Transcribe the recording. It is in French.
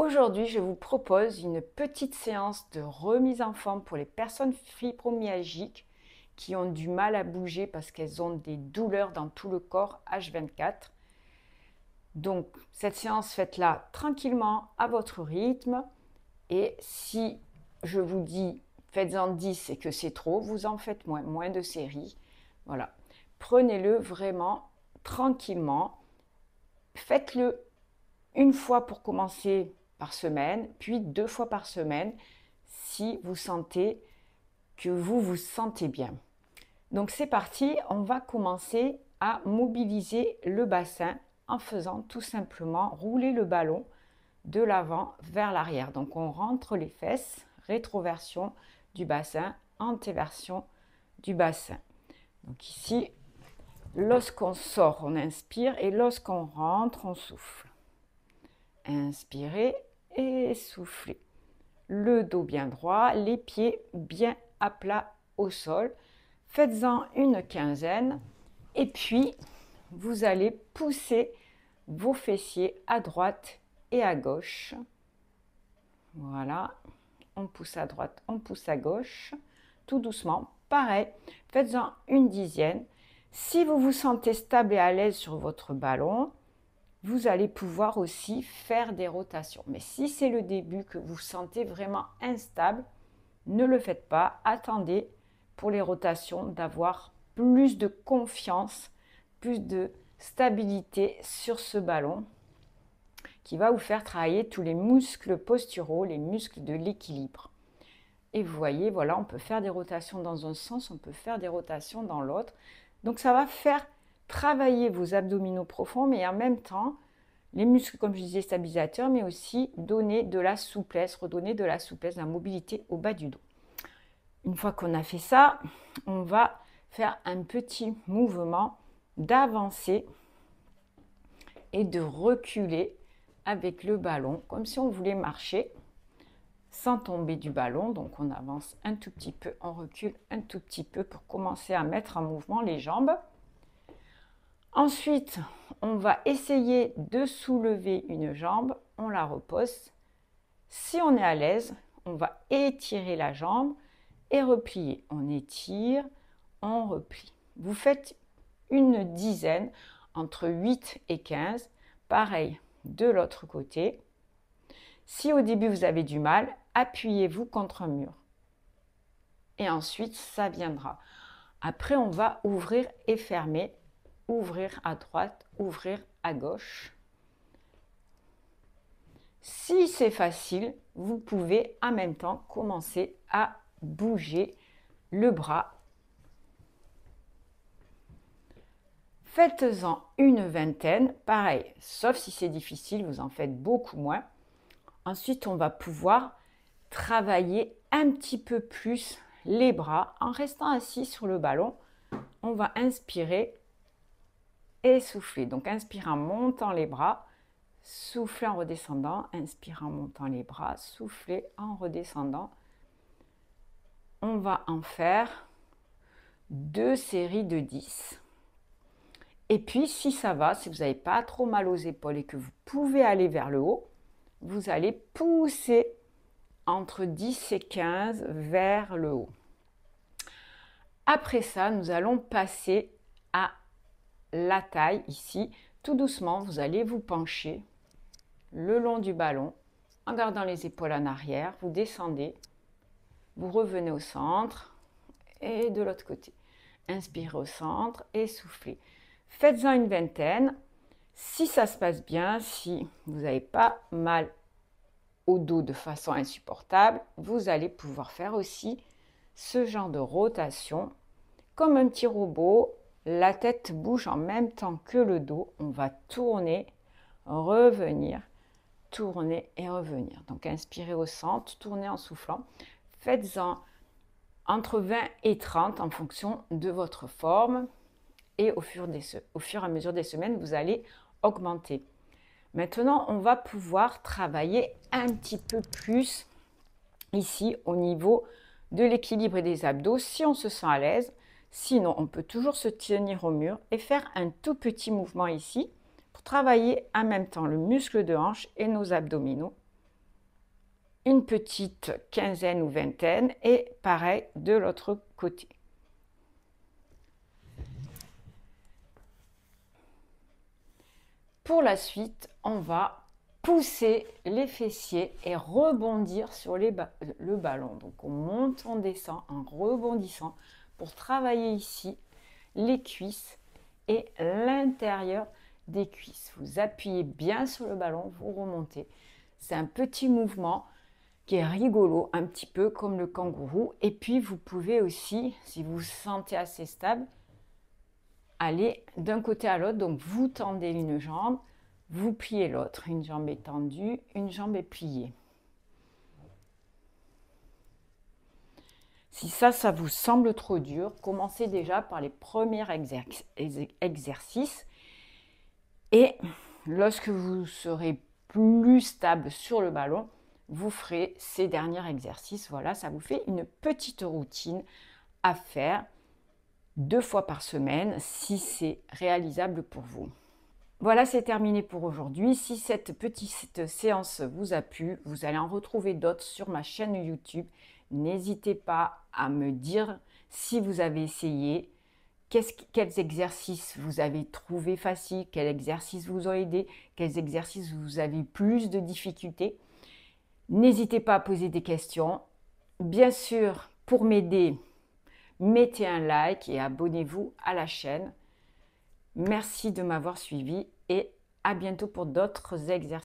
Aujourd'hui, je vous propose une petite séance de remise en forme pour les personnes fibromyalgiques qui ont du mal à bouger parce qu'elles ont des douleurs dans tout le corps H24. Donc, cette séance, faites-la tranquillement à votre rythme. Et si je vous dis faites-en 10 et que c'est trop, vous en faites moins de séries. Voilà. Prenez-le vraiment tranquillement. Faites-le une fois pour commencer par semaine, puis 2 fois par semaine si vous sentez que vous vous sentez bien. Donc c'est parti, on va commencer à mobiliser le bassin en faisant tout simplement rouler le ballon de l'avant vers l'arrière. Donc on rentre les fesses, rétroversion du bassin, antéversion du bassin. Donc ici, lorsqu'on sort, on inspire et lorsqu'on rentre, on souffle. Inspirez et soufflez. Le dos bien droit, les pieds bien à plat au sol. Faites-en une quinzaine et puis vous allez pousser vos fessiers à droite et à gauche. Voilà, on pousse à droite, on pousse à gauche, tout doucement. Pareil, faites-en une dizaine. Si vous vous sentez stable et à l'aise sur votre ballon, vous allez pouvoir aussi faire des rotations. Mais si c'est le début que vous sentez vraiment instable, ne le faites pas. Attendez pour les rotations d'avoir plus de confiance, plus de stabilité sur ce ballon qui va vous faire travailler tous les muscles posturaux, les muscles de l'équilibre. Et vous voyez, voilà, on peut faire des rotations dans un sens, on peut faire des rotations dans l'autre. Donc ça va faire travailler vos abdominaux profonds, mais en même temps, les muscles, comme je disais, stabilisateurs, mais aussi donner de la souplesse, redonner de la souplesse, de la mobilité au bas du dos. Une fois qu'on a fait ça, on va faire un petit mouvement d'avancer et de reculer avec le ballon, comme si on voulait marcher sans tomber du ballon. Donc on avance un tout petit peu, on recule un tout petit peu pour commencer à mettre en mouvement les jambes. Ensuite, on va essayer de soulever une jambe, on la repose. Si on est à l'aise, on va étirer la jambe et replier. On étire, on replie. Vous faites une dizaine, entre 8 et 15. Pareil de l'autre côté. Si au début vous avez du mal, appuyez-vous contre un mur. Et ensuite, ça viendra. Après, on va ouvrir et fermer. Ouvrir à droite, ouvrir à gauche. Si c'est facile, vous pouvez en même temps commencer à bouger le bras. Faites-en une vingtaine, pareil, sauf si c'est difficile, vous en faites beaucoup moins. Ensuite, on va pouvoir travailler un petit peu plus les bras en restant assis sur le ballon. On va inspirer et souffler. Donc, inspire en montant les bras, soufflez en redescendant, inspire en montant les bras, soufflez en redescendant. On va en faire 2 séries de 10. Et puis, si ça va, si vous n'avez pas trop mal aux épaules et que vous pouvez aller vers le haut, vous allez pousser entre 10 et 15 vers le haut. Après ça, nous allons passer à la taille ici. Tout doucement, vous allez vous pencher le long du ballon en gardant les épaules en arrière. Vous descendez, vous revenez au centre et de l'autre côté. Inspirez au centre et soufflez. Faites-en une vingtaine. Si ça se passe bien, si vous n'avez pas mal au dos de façon insupportable, vous allez pouvoir faire aussi ce genre de rotation. Comme un petit robot, la tête bouge en même temps que le dos. On va tourner, revenir, tourner et revenir. Donc inspirez au centre, tournez en soufflant. Faites-en entre 20 et 30 en fonction de votre forme. Et au fur et à mesure des semaines, vous allez augmenter. Maintenant, on va pouvoir travailler un petit peu plus ici au niveau de l'équilibre et des abdos si on se sent à l'aise. Sinon, on peut toujours se tenir au mur et faire un tout petit mouvement ici pour travailler en même temps le muscle de hanche et nos abdominaux. une petite quinzaine ou vingtaine et pareil de l'autre côté. Pour la suite, on va pousser les fessiers et rebondir sur le ballon. Donc on monte, on descend en rebondissant pour travailler ici les cuisses et l'intérieur des cuisses. Vous appuyez bien sur le ballon, vous remontez. C'est un petit mouvement qui est rigolo, un petit peu comme le kangourou. Et puis vous pouvez aussi, si vous vous sentez assez stable, aller d'un côté à l'autre. Donc vous tendez une jambe, vous pliez l'autre. Une jambe est tendue, une jambe est pliée. Si ça vous semble trop dur, commencez déjà par les premiers exercices. Et lorsque vous serez plus stable sur le ballon, vous ferez ces derniers exercices. Voilà, ça vous fait une petite routine à faire 2 fois par semaine si c'est réalisable pour vous. Voilà, c'est terminé pour aujourd'hui. Si cette petite séance vous a plu, vous allez en retrouver d'autres sur ma chaîne YouTube. N'hésitez pas à me dire si vous avez essayé, quels exercices vous avez trouvé faciles, quels exercices vous ont aidé, quels exercices vous avez plus de difficultés. N'hésitez pas à poser des questions. Bien sûr, pour m'aider, mettez un like et abonnez-vous à la chaîne. Merci de m'avoir suivi et à bientôt pour d'autres exercices.